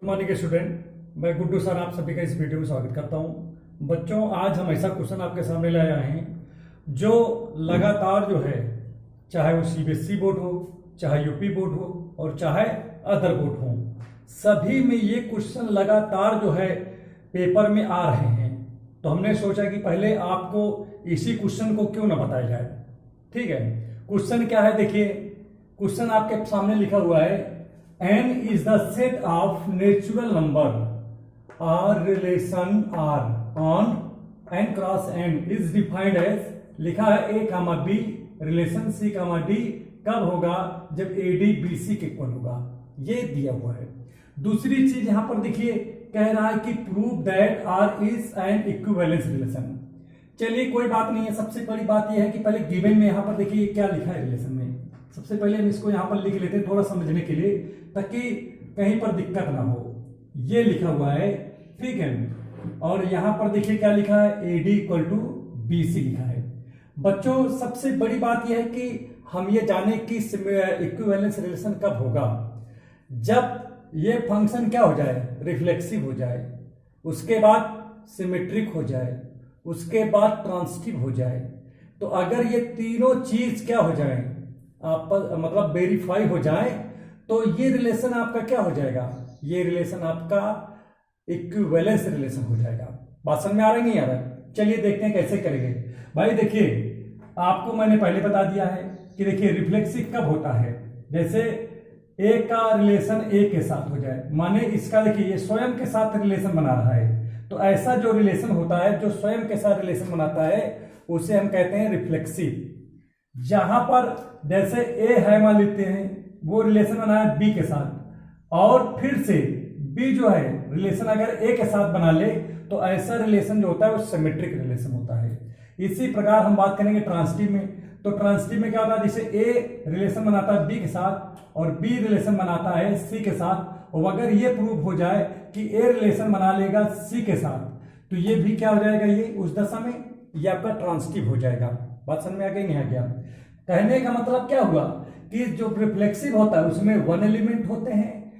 Morning student, मैं Guddu sir आप सभी का इस वीडियो में स्वागत करता हूं। बच्चों, आज हम ऐसा क्वेश्चन आपके सामने लाए आए हैं जो लगातार जो है, चाहे वो सीबीएसई बोर्ड हो, चाहे यूपी बोर्ड हो और चाहे अदर बोर्ड हो, सभी में ये क्वेश्चन लगातार जो है पेपर में आ रहे हैं। तो हमने सोचा कि पहले आपको इसी क्वेश्चन को क्यों ना बताया जाए। ठीक है, क्वेश्चन क्या है देखिए। क्वेश्चन आपके सामने लिखा हुआ है, n is the set of natural number or relation R on n cross n is defined as, लिखा है a comma b relation c comma d कब होगा, जब AD BC के इक्वल होगा। ये दिया हुआ है। दूसरी चीज यहां पर देखिए, कह रहा है कि prove that R is an equivalence relation. चलिए कोई बात नहीं है। सबसे बड़ी बात यह है कि पहले गिवन में यहां पर देखिए क्या लिखा है रिलेशन में। सबसे पहले हम इसको यहां पर लिख लेते हैं थोड़ा समझने के लिए, ताकि कहीं पर दिक्कत ना हो। ये लिखा हुआ है, ठीक है। और यहां पर देखिए क्या लिखा है, AD इक्वल टू BC लिखा है। बच्चों, सबसे बड़ी बात यह है कि हम ये जाने कि इक्विवेलेंस रिलेशन कब होगा, जब ये फंक्शन क्या हो जाए, रिफ्लेक्सिव हो जाए, उसके बाद सिमेट्रिक हो जाए, उसके बाद ट्रांसिटिव हो जाए। तो अगर ये तीनों चीज क्या हो जाए, मतलब वेरीफाई हो जाए, तो ये रिलेशन आपका क्या हो जाएगा, ये रिलेशन आपका इक्विवेलेंस रिलेशन हो जाएगा। बात समझ में आ रहा है नहीं आ रहा है? चलिए देखते हैं कैसे करेंगे। भाई देखिए, आपको मैंने पहले बता दिया है कि देखिए रिफ्लेक्सिव कब होता है, जैसे ए का रिलेशन ए के साथ हो जाए, माने इसका देखिए ये स्वयं के साथ रिलेशन बना रहा है। तो ऐसा जो रिलेशन होता है जो स्वयं के साथ रिलेशन बनाता है उसे हम कहते हैं रिफ्लेक्सिव। जहां पर जैसे ए है, मान लेते हैं वो रिलेशन बना है बी के साथ, और फिर से बी जो है रिलेशन अगर ए के साथ बना ले, तो ऐसा रिलेशन जो होता है वो सिमेट्रिक रिलेशन होता है। इसी प्रकार हम बात करेंगे ट्रांसिटिव में। तो ट्रांसिटिव में क्या होता है, जैसे ए रिलेशन बनाता है बी के साथ और बी रिलेशन बनाता है सी के साथ, और अगर ये प्रूव हो जाए कि ए रिलेशन बना लेगा सी के साथ, तो ये भी क्या हो जाएगा, ये उस दशा में ये आपका ट्रांसिटिव हो जाएगा। बात समझ में आ गई नहीं आ गया? कहने का मतलब क्या हुआ कि जो रिफ्लेक्सिव होता है उसमें 1 एलिमेंट होते हैं,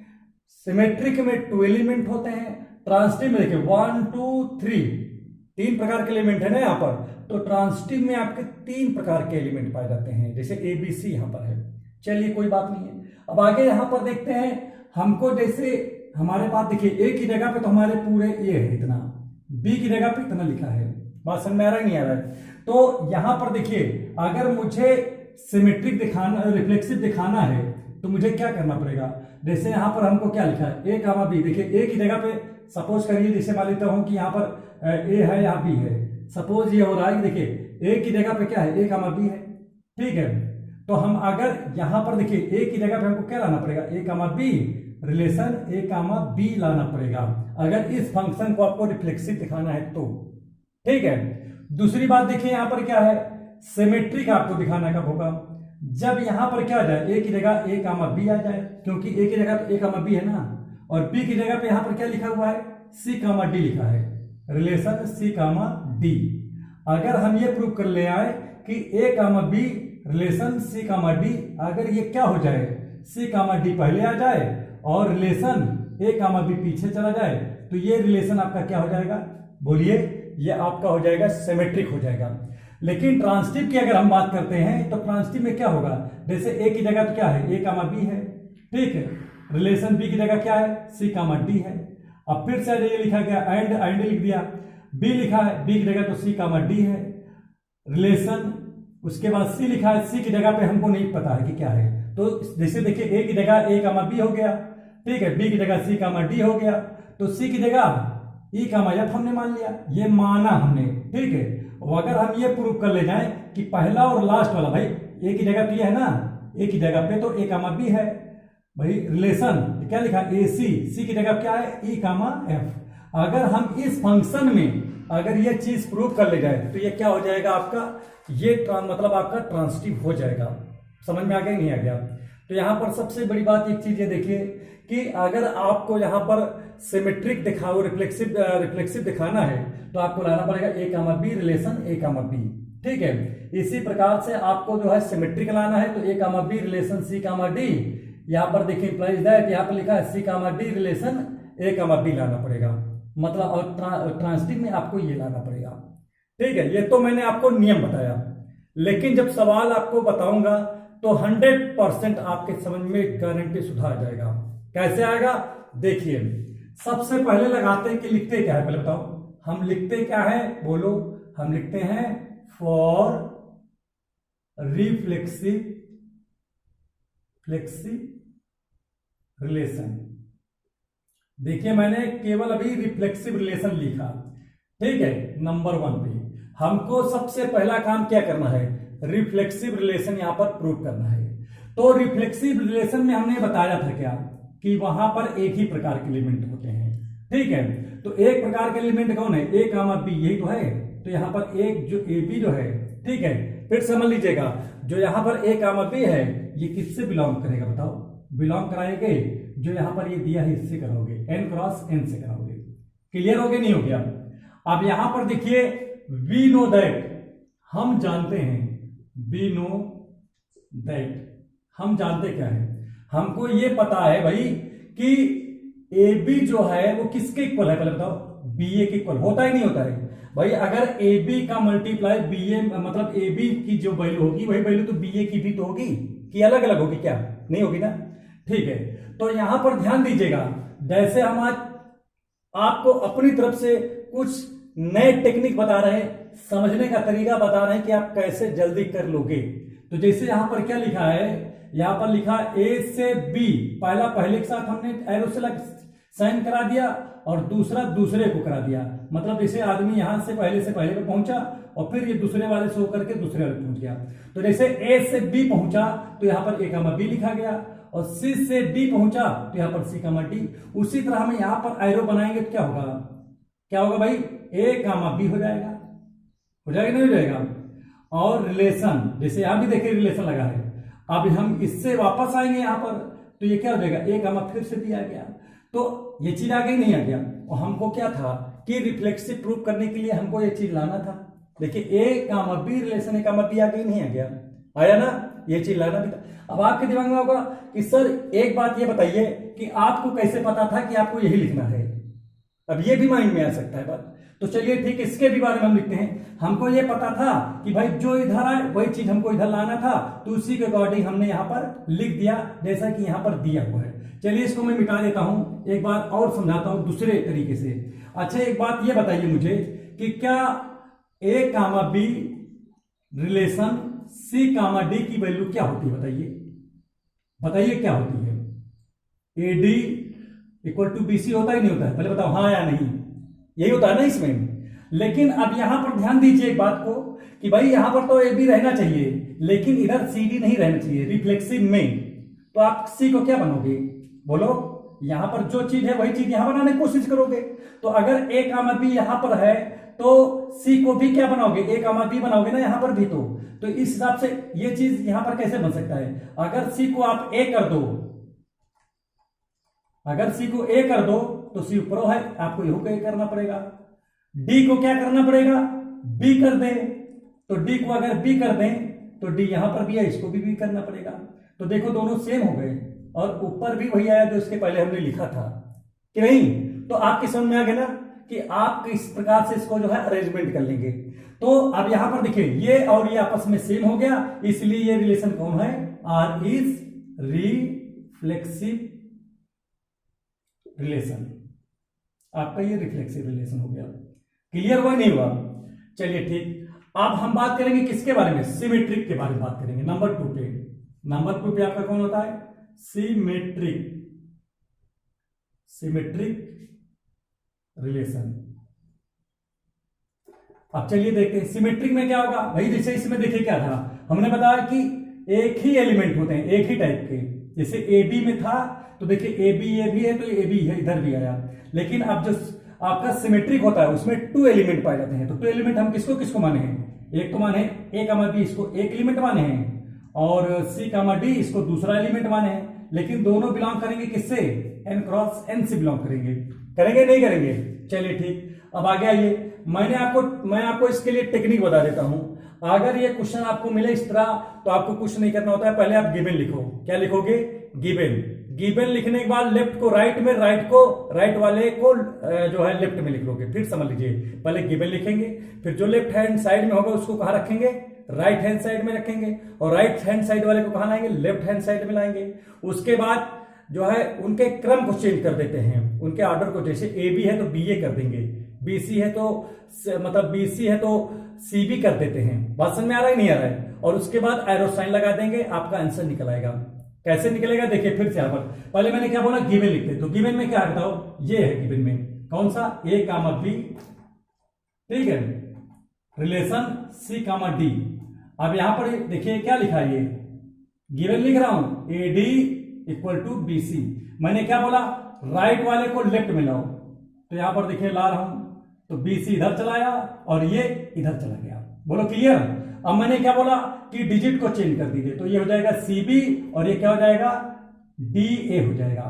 सिमेट्रिक में 2 एलिमेंट होते हैं, ट्रांसिटिव में देखिए 1 2 3 3 प्रकार के एलिमेंट है ना यहाँ पर। तो ट्रांसिटिव में आपके 3 प्रकार के एलिमेंट पाए जाते हैं, जैसे ABC यहाँ पर है। चलिए कोई बात नहीं है। अब आगे यहाँ पर देखते हैं, हमको जैसे हमारे पास देखिए A की जगह पे तो हमारे पूरे A है इतना, B की जगह पे इतना लिखा है। बात समझ में आ रहा है नहीं आ रहा है? तो यहां पर देखिए, अगर मुझे सिमेट्रिक दिखाना, रिफ्लेक्सिव दिखाना है, तो मुझे क्या करना पड़ेगा। जैसे यहां पर हमको क्या लिखा है, ए कामा बी। देखिए ए की जगह पे सपोज करिए, जैसे मान लेता हूं कि यहां पर ए है, यहाँ बी है। सपोज ये हो रहा है कि देखिए ए की जगह पे क्या है, ए कामा बी है, ठीक है। तो हम अगर यहां पर देखिए ए की जगह पे हमको क्या लाना पड़ेगा, ए कामा बी रिलेशन ए कामा बी लाना पड़ेगा, अगर इस फंक्शन को आपको रिफ्लेक्सिव दिखाना है तो, ठीक है। दूसरी बात देखिए, यहां पर क्या है, सिमेट्रिक आपको दिखाना कब होगा, जब यहां पर क्या आ जाए, ए की जगह ए कामा बी आ जाए, क्योंकि ए की जगह पे ए कामा बी है ना, और बी की जगह पे यहां पर क्या लिखा हुआ है, सी कामा डी लिखा है, रिलेशन सी कामा डी। अगर हम ये प्रूव कर ले आए कि ए comma b relation c comma D, अगर ये क्या हो जाए, सी कामा डी पहले आ जाए और रिलेशन ए कामा बी पीछे चला जाए, तो ये रिलेशन आपका क्या हो जाएगा, बोलिए, ये आपका हो जाएगा सिमेट्रिक हो जाएगा। लेकिन ट्रांसिटिव की अगर हम बात करते हैं, तो ट्रांसिटिव में क्या होगा, जैसे ए की जगह तो क्या है, ए कामा बी है, ठीक है, रिलेशन बी की जगह क्या है, सी कामा डी है। अब फिर से ये लिखा गया एंड लिख दिया, बी लिखा है बी की जगह तो सी कामा डी है, रिलेशन उसके बाद सी लिखा है, सी की जगह पे हमको नहीं पता है कि क्या है। तो जैसे देखिए ए की जगह ए कामा बी हो गया, ठीक है, बी की जगह सी कामा डी हो गया, तो सी की जगह ई कामा एफ हमने मान लिया, ये माना हमने, ठीक है। और अगर हम ये प्रूव कर ले जाएं कि पहला और लास्ट वाला, भाई ए की जगह तो ये है ना, ए की जगह पे तो ए कामा बी है, भाई रिलेशन क्या लिखा है, ए सी की जगह क्या है, ई कामा एफ। अगर हम इस फंक्शन में अगर ये चीज प्रूव कर ले जाए, तो ये क्या हो जाएगा आपका, ये मतलब आपका ट्रांसिटिव हो जाएगा। समझ में आ गया नहीं आ गया? तो यहां पर सबसे बड़ी बात एक चीज ये देखिए कि अगर आपको यहां पर सिमेट्रिक दिखाओ, रिफ्लेक्सिव दिखाना है, तो आपको लाना पड़ेगा ए कामा बी रिलेशन ए कामा बी, ठीक है। इसी प्रकार से आपको जो है सिमेट्रिक लाना है, तो ए comma b relation c comma D, यहां पर देखिए इम्प्लाइज दैट, यहां पर लिखा है सी कामा डी रिलेशन ए कमा बी लाना पड़ेगा, मतलब और ट्रांजिटिव में आपको ये लाना पड़ेगा। ठीक है, ये तो मैंने आपको नियम बताया, लेकिन जब सवाल आपको बताऊंगा तो 100% आपके समझ में गारंटी सुधार जाएगा। कैसे आएगा देखिए, सबसे पहले लगाते हैं कि लिखते क्या है, पहले बताओ हम लिखते क्या है, बोलो। हम लिखते हैं फॉर रिफ्लेक्सिव रिलेशन। देखिए मैंने केवल अभी रिफ्लेक्सिव रिलेशन लिखा, ठीक है। नंबर 1 पे हमको सबसे पहला काम क्या करना है, रिफ्लेक्सिव रिलेशन यहां पर प्रूव करना है। तो रिफ्लेक्सिव रिलेशन में हमने बताया था क्या कि वहां पर एक ही प्रकार के एलिमेंट होते हैं, ठीक है। तो एक प्रकार के एलिमेंट कौन है, ए कामा बी, यही तो है। तो यहां पर एक जो ए बी जो है, ठीक है, फिर समझ लीजिएगा जो यहां पर ए कामा बी है ये किससे बिलोंग करेगा बताओ, बिलोंग कराएंगे जो यहां पर ये दिया है इससे करोगे, n क्रॉस n से कराओगे। क्लियर हो गया नहीं हो गया। अब यहां पर देखिए वी नो दैट, हम जानते हैं, वी नो दैट हम जानते क्या है, हमको ये पता है भाई कि ए बी जो है वो किसके इक्वल है, पहले बताओ बी ए के इक्वल होता ही नहीं होता है भाई। अगर ए बी का मल्टीप्लाई बी ए, मतलब ए बी की जो वैल्यू होगी वही वैल्यू तो बी ए की भी तो होगी, कि अलग अलग होगी, क्या नहीं होगी ना। ठीक है, तो यहां पर ध्यान दीजिएगा, जैसे हम आज आपको अपनी तरफ से कुछ नए टेक्निक बता रहे हैं, समझने का तरीका बता रहे हैं कि आप कैसे जल्दी कर लोगे। तो जैसे यहां पर क्या लिखा है, यहां पर लिखा ए से बी, पहले के साथ हमने एरो से साइन करा दिया और दूसरा दूसरे को करा दिया, मतलब जैसे आदमी यहां से पहले पे पहुंचा और फिर ये दूसरे वाले से होकर के दूसरे वाले पहुंच गया। तो जैसे ए से बी पहुंचा तो यहां पर ए कामा बी लिखा गया, और सी से डी पहुंचा तो यहां पर सी कामा डी। उसी तरह हम यहां पर एरो बनाएंगे तो क्या होगा भाई, ए कामा बी हो जाएगा, नहीं हो जाएगा। और रिलेशन, जैसे यहां भी देखिए रिलेशन लगा है, अब हम इससे वापस आएंगे यहां पर तो ये क्या हो जाएगा, ए कामा फिर से दिया गया, तो ये चीज आ गई नहीं आ गया। और हमको क्या था कि रिफ्लेक्सिव प्रूफ करने के लिए हमको ये चीज लाना था। देखिए ए कामा बी रिलेशन, ए कामा बी आ गई नहीं आ गया, आया ना, ये चीज लाना भी था। अब आपके दिमाग में होगा कि सर एक बात ये बताइए कि आपको कैसे पता था कि आपको यही लिखना है, अब ये भी माइंड में आ सकता है बात। तो चलिए ठीक है, इसके भी बारे में हम लिखते हैं। हमको ये पता था कि भाई जो इधर आए वही चीज हमको इधर लाना था, तो उसी के अकॉर्डिंग हमने यहां पर लिख दिया जैसा कि यहां पर दिया हुआ है। चलिए इसको मैं मिटा देता हूं, एक बार और समझाता हूं दूसरे तरीके से। अच्छा एक बात ये बताइए मुझे कि क्या a comma b relation c comma d की वैल्यू क्या होती है, बताइए क्या होती है। A d equal to b c होता ही नहीं होता है, पहले बताओ हाँ या नहीं, यही होता है ना इसमें। लेकिन अब यहां पर ध्यान दीजिए एक बात को कि भाई यहां पर तो ए बी रहना चाहिए, लेकिन इधर सी डी नहीं रहना चाहिए रिफ्लेक्सिव में। तो आप सी को क्या बनोगे, बोलो, यहां पर जो चीज है वही चीज यहां बनाने की कोशिश करोगे। तो अगर ए कामा बी यहां पर है तो सी को भी क्या बनाओगे, ए कामा बी बनाओगे ना यहां पर भी। तो इस हिसाब से ये चीज यहां पर कैसे बन सकता है, अगर सी को आप ए कर दो, अगर सी को ए कर दो तो सी ऊपर है, आपको यू को ए करना पड़ेगा। डी को क्या करना पड़ेगा, बी कर दे, तो डी को अगर बी कर दें तो डी यहां पर भी है, इसको भी करना पड़ेगा। तो देखो दोनों सेम हो गए और ऊपर भी वही आया जो इसके पहले हमने लिखा था कि नहीं। तो आपकी समझ में आ गया ना कि आप किस प्रकार से इसको जो है अरेंजमेंट कर लेंगे। तो अब यहां पर देखिए ये और ये आपस में सेम हो गया, इसलिए ये रिलेशन कौन है, आर इज रिफ्लेक्सिव रिलेशन। आपका ये रिफ्लेक्सिव रिलेशन हो गया। क्लियर हुआ नहीं हुआ, चलिए ठीक। अब हम बात करेंगे किसके बारे में, सिमेट्रिक के बारे में बात करेंगे। नंबर 2 पे आपका कौन होता है, सिमेट्रिक रिलेशन। अब चलिए देखते हैं सिमेट्रिक में क्या होगा भाई। जैसे इसमें देखिए क्या था, हमने बताया कि एक ही एलिमेंट होते हैं, एक ही टाइप के। जैसे ए बी में था तो देखिए ए बी है तो ए बी है, इधर भी आया। लेकिन अब जो आपका सिमेट्रिक होता है उसमें 2 एलिमेंट पाए जाते हैं। तो 2 एलिमेंट हम किसको माने हैं, एक तो माने ए कामा बी, इसको एक एलिमेंट माने हैं, और सी कामा डी इसको दूसरा एलिमेंट माने हैं। लेकिन दोनों बिलोंग करेंगे किससे, n क्रॉस n से बिलोंग करेंगे नहीं करेंगे। चलिए ठीक, अब आगे आइए, मैं आपको इसके लिए टेक्निक बता देता हूं। अगर ये क्वेश्चन आपको मिले इस तरह तो आपको कुछ नहीं करना होता है, पहले आप गिवन लिखो। क्या लिखोगे, गिवन। गिवन लिखने के बाद लेफ्ट को राइट में, राइट वाले को जो है लेफ्ट में लिख लोगे। फिर समझ लीजिए, पहले गिवन लिखेंगे, फिर जो लेफ्ट हैंड साइड में होगा उसको कहाँ रखेंगे, राइट हैंड साइड में रखेंगे, और राइट हैंड साइड वाले को कहाँ लाएंगे, लेफ्ट हैंड साइड में लाएंगे। उसके बाद जो है उनके क्रम को चेंज कर देते हैं, उनके ऑर्डर को, जैसे ए बी है तो बी ए कर देंगे, बीसी है तो मतलब बीसी है तो सी बी कर देते हैं। बात समझ में आ रहा है नहीं आ रहा है? और उसके बाद एरो साइन लगा देंगे, आपका आंसर निकल आएगा। कैसे निकलेगा देखिए फिर से यहां पर, पहले मैंने क्या बोला, गिवन लिखते, तो गिवन में क्या बताओ, ये है गिवन में कौन सा, ए कामा बी, ठीक है, रिलेशन सी कामा डी। अब यहां पर देखिए क्या लिखा है, ये गिवन लिख रहा हूं, a d equal to b c. मैंने क्या बोला, राइट वाले को लेफ्ट में लाओ, तो यहां पर देखिए ला रहा हूं, तो बी सी इधर चलाया और ये इधर चला गया। बोलो क्लियर? अब मैंने क्या बोला कि डिजिट को चेंज कर दीजिए, तो ये हो जाएगा सी बी और ये क्या हो जाएगा, डी ए हो जाएगा।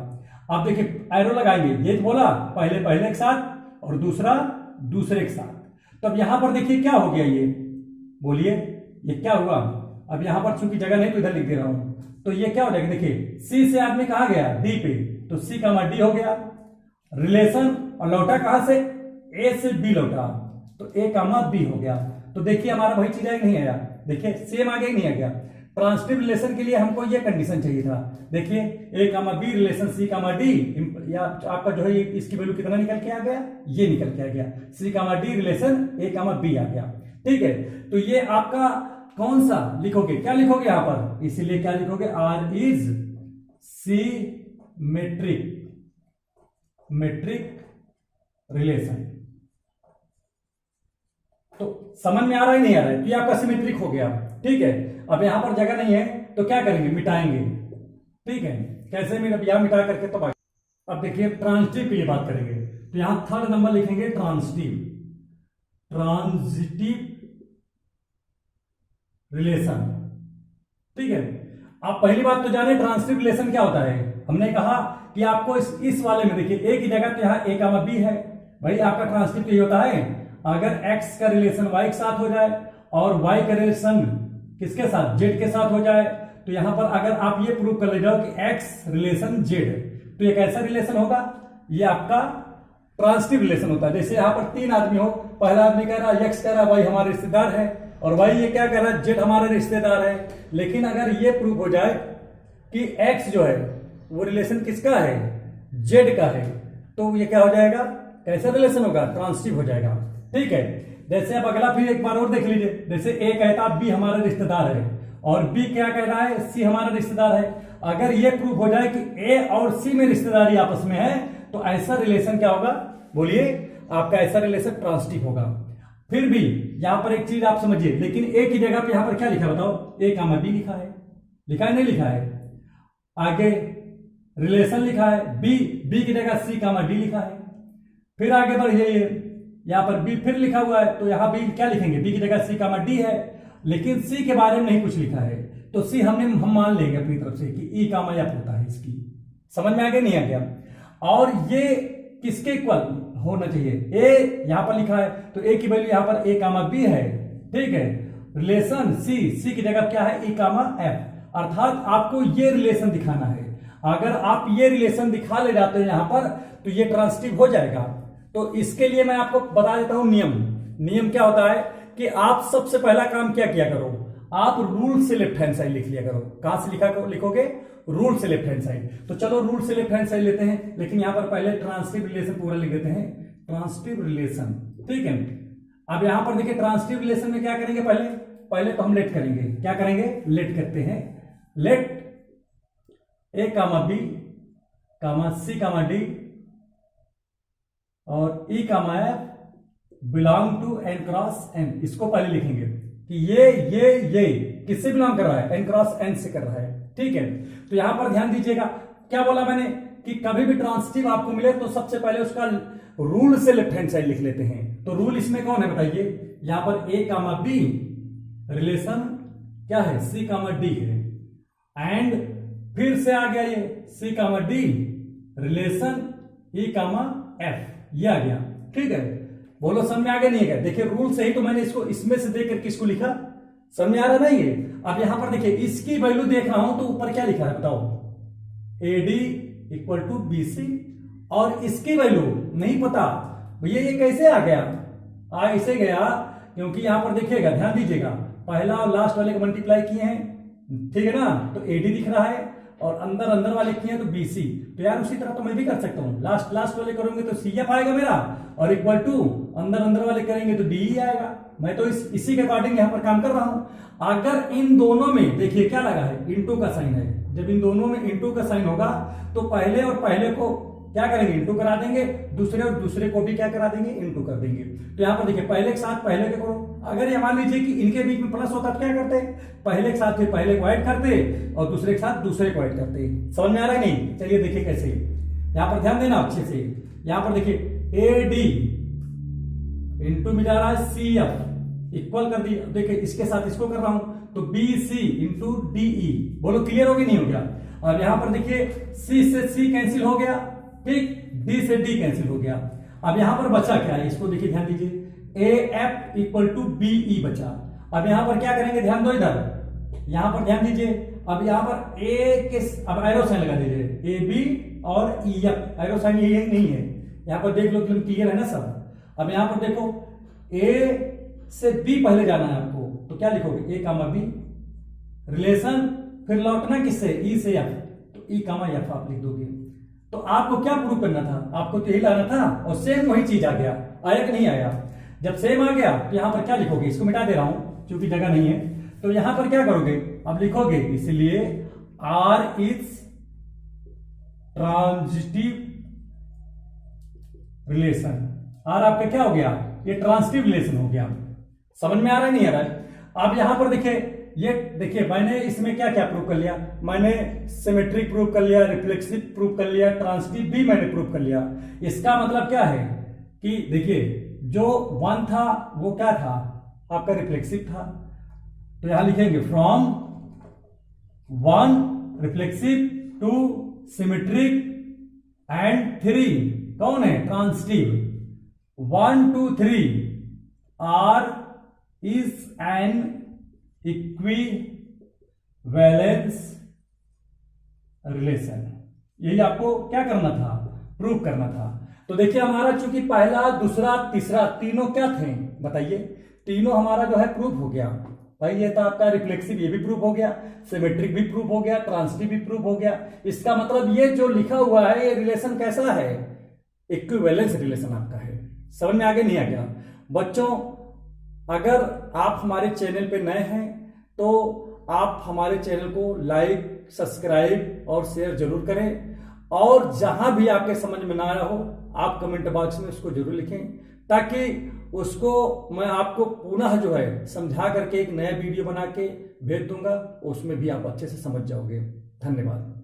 अब देखिए एरो लगाएंगे, ये बोला पहले पहले के साथ और दूसरा दूसरे के साथ। तो अब यहां पर देखिए क्या हो गया, ये बोलिए ये क्या हुआ। अब यहां पर चूंकि जगह नहीं तो इधर लिख दे रहा हूं, तो ये क्या हो जाएगा, देखिए सी से आदमी कहां गया, डी पे, तो सी कामा डी हो गया रिलेशन, और लौटा कहां से, ए से बी लौटा, तो ए कामा बी हो गया। तो देखिए हमारा वही चीज आया नहीं आया, देखिए सेम आगे नहीं आ गया। ट्रांसिटिव रिलेशन के लिए हमको ये कंडीशन चाहिए था, देखिए ए comma b relation c comma D, या आपका जो है इसकी वैल्यू कितना निकल के आ गया, ये निकल के आ गया, सी कामा डी रिलेशन ए कामा बी आ गया। ठीक है, तो ये आपका कौन सा लिखोगे, क्या लिखोगे यहां पर, इसीलिए क्या लिखोगे, R is symmetric relation. तो समझ में आ रहा है नहीं आ रहा है, तो ये आपका सिमेट्रिक हो गया। ठीक है, अब यहां पर जगह नहीं है तो क्या करेंगे, मिटाएंगे। ठीक है, कैसे यहां मिटा करके तो अब देखिए ट्रांजिटिव की बात करेंगे, तो यहां थर्ड नंबर लिखेंगे ट्रांजिटिव रिलेशन। ठीक है, आप पहली बात तो जाने ट्रांजिटिव रिलेशन क्या होता है। हमने कहा कि आपको इस वाले में देखिए ए की जगह तो यहां ए कामा बी है, भाई आपका ट्रांजिटिव ये होता है अगर x का रिलेशन y के साथ हो जाए और y का रिलेशन किसके साथ, z के साथ हो जाए, तो यहां पर अगर आप ये प्रूव कर ले जाओ कि x रिलेशन z, तो ये कैसा रिलेशन होगा, ये आपका ट्रांजिटिव रिलेशन होता है। जैसे यहां पर तीन आदमी हो, पहला आदमी कह रहा है x कह रहा है y हमारा रिश्तेदार है, और y ये क्या कह रहा है, z हमारा रिश्तेदार है। लेकिन अगर ये प्रूव हो जाए कि x जो है वो रिलेशन किसका है, z का है, तो ये क्या हो जाएगा, कैसा रिलेशन होगा, ट्रांजिटिव हो जाएगा। ठीक है, जैसे अब अगला फिर एक बार और देख लीजिए, जैसे ए कहता बी हमारा रिश्तेदार है और बी क्या कह रहा है, सी हमारा रिश्तेदार है। अगर ये प्रूफ हो जाए कि ए और सी में रिश्तेदारी आपस में है, तो ऐसा रिलेशन क्या होगा, बोलिए, आपका ऐसा रिलेशन ट्रांजिटिव होगा। फिर भी यहां पर एक चीज आप समझिए, लेकिन ए की जगह पे यहां पर क्या लिखा बताओ, ए कामा बी लिखा है, लिखा है नहीं लिखा है, आगे रिलेशन लिखा है, बी की जगह सी कामा डी लिखा है। फिर आगे बढ़िए, यहां पर बी फिर लिखा हुआ है, तो यहां बी क्या लिखेंगे, बी की जगह सी कामा डी है, लेकिन सी के बारे में नहीं कुछ लिखा है, तो सी हम मान लेंगे अपनी तरफ से कि ई कामा एफ होता है। इसकी समझ में आ गया नहीं आ गया? और ये किसके इक्वल होना चाहिए, ए यहां पर लिखा है, तो ए की वैल्यू यहां पर ए कामा बी है। ठीक है, रिलेशन सी की जगह क्या है, ई कामा एफ, अर्थात आपको ये रिलेशन दिखाना है। अगर आप ये रिलेशन दिखा ले जाते हैं यहां पर, तो ये ट्रांजिटिव हो जाएगा। तो इसके लिए मैं आपको बता देता हूं नियम क्या होता है कि आप सबसे पहला काम क्या किया करो, आप रूल से लेफ्ट हैंड साइड लिख लिया करो। कहां से लिखोगे, रूल से लेफ्ट हैंड साइड। तो चलो रूल से लेफ्ट हैंड साइड लेते हैं, लेकिन यहां पर पहले ट्रांजिटिव रिलेशन पूरा लिख देते हैं, ट्रांजिटिव रिलेशन। ठीक है, अब यहां पर देखिए ट्रांजिटिव रिलेशन में क्या करेंगे, पहले तो हम लेट करेंगे, क्या करेंगे, लेट करते हैं, let A comma B comma C comma D और E comma F belong to N cross N. इसको पहले लिखेंगे कि ये किससे बिलोंग कर रहा है, एन क्रॉस एन से कर रहा है। ठीक है, तो यहां पर ध्यान दीजिएगा, क्या बोला मैंने कि कभी भी ट्रांजिटिव आपको मिले तो सबसे पहले उसका रूल से लेफ्ट हैंड साइड लिख लेते हैं। तो रूल इसमें कौन है बताइए, यहां पर ए कामा बी रिलेशन क्या है, सी कामा डी है, एंड फिर से आ गया ये सी कामा डी रिलेशन ई कामा एफ, ये आ गया। ठीक है, बोलो समझ में आ गया नहीं है? देखिए रूल से ही तो मैंने इसको इसमें से देख करके इसको लिखा, समझ में आ रहा नहीं है? अब यहां पर देखिए इसकी वैल्यू देख रहा हूं तो ऊपर क्या लिखा है बताओ, AD इक्वल टू BC, और इसकी वैल्यू नहीं पता भैया ये कैसे आ गया, ऐसे गया क्योंकि यहां पर देखिएगा, ध्यान दीजिएगा, पहला और लास्ट वाले को मल्टीप्लाई किए हैं, ठीक है ना, तो AD दिख रहा है, और अंदर अंदर वाले किए हैं तो BC। तो यार उसी तरह तो मैं भी कर सकता हूं, लास्ट वाले करूंगे तो CF आएगा मेरा, और इक्वल टू अंदर वाले करेंगे तो DE आएगा। मैं तो इसी के अकॉर्डिंग यहां पर काम कर रहा हूं। अगर इन दोनों में देखिए क्या लगा है, इंटू का साइन है, जब इन दोनों में इंटू का साइन होगा तो पहले और पहले को क्या करेंगे, इंटू करा देंगे, दूसरे और दूसरे को भी क्या करा देंगे, इंटू कर देंगे। तो यहां पर देखिए पहले के साथ पहले के करो, अगर ये मान लीजिए कि इनके बीच में प्लस होता तो क्या करते, पहले के साथ फिर पहले को ऐड करते और दूसरे के साथ दूसरे को ऐड करते। समझ में आ रहा है नहीं? चलिए देखिए कैसे, यहां पर ध्यान देना अच्छे से, यहां पर देखिए AD इंटू में जा रहा है CF, इक्वल कर दिया, देखिए इसके साथ इसको कर रहा हूं तो BC इंटू DE। बोलो क्लियर हो गया नहीं हो गया? अब यहां पर देखिए C से C कैंसिल हो गया, ठीक, D से D कैंसिल हो गया। अब यहां पर बचा क्या है, इसको देखिए ध्यान दीजिए, AF इक्वल टू BE बचा। अब यहां पर क्या करेंगे, ध्यान दो इधर, यहां पर ध्यान दीजिए, अब यहां पर A के अब एरो साइन लगा दीजिए, AB और EF, एरो साइन ये नहीं है, यहां पर देख लो क्लियर है ना सब। अब यहां पर देखो A से B पहले जाना है आपको, तो क्या लिखोगे, A कामा B, रिलेशन फिर लौटना किससे, E से F, तो E कामा F आप लिख दोगे। तो आपको क्या प्रूव करना था, आपको तो यही लाना था, और सेम वही चीज आ गया, आया कि नहीं आया? जब सेम आ गया तो यहां पर क्या लिखोगे, इसको मिटा दे रहा हूं क्योंकि जगह नहीं है, तो यहां पर क्या करोगे, अब लिखोगे इसलिए R is transitive relation. R आपका क्या हो गया, ये ट्रांजिटिव रिलेशन हो गया। समझ में आ रहा है नहीं आ रहा है? अब यहां पर देखिए, ये देखिए मैंने इसमें क्या क्या प्रूव कर लिया, मैंने सिमेट्रिक प्रूव कर लिया, रिफ्लेक्सिव प्रूव कर लिया, ट्रांजिटिव भी मैंने प्रूव कर लिया। इसका मतलब क्या है कि देखिए जो 1 था वो क्या था, आपका रिफ्लेक्सिव था, तो यहां लिखेंगे from 1 reflexive to symmetric and 3 कौन है, transitive. 1 2 3 R is an equivalence relation. यही आपको क्या करना था, प्रूव करना था। तो देखिए हमारा चूंकि पहला दूसरा तीसरा तीनों क्या थे बताइए, तीनों हमारा जो है प्रूव हो गया भाई। ये था आपका रिफ्लेक्सिव, ये भी प्रूव हो गया, सिमेट्रिक भी प्रूव हो गया, ट्रांजिटिव भी प्रूव हो गया। इसका मतलब ये जो लिखा हुआ है ये रिलेशन कैसा है, इक्विवेलेंस रिलेशन आपका है। समझ में आगे नहीं आ गया बच्चों? अगर आप हमारे चैनल पे नए हैं तो आप हमारे चैनल को लाइक, सब्सक्राइब और शेयर जरूर करें, और जहां भी आपके समझ में ना आया हो आप कमेंट बॉक्स में उसको जरूर लिखें, ताकि उसको मैं आपको पुनः जो है समझा करके एक नया वीडियो बना के भेज दूंगा, उसमें भी आप अच्छे से समझ जाओगे। धन्यवाद।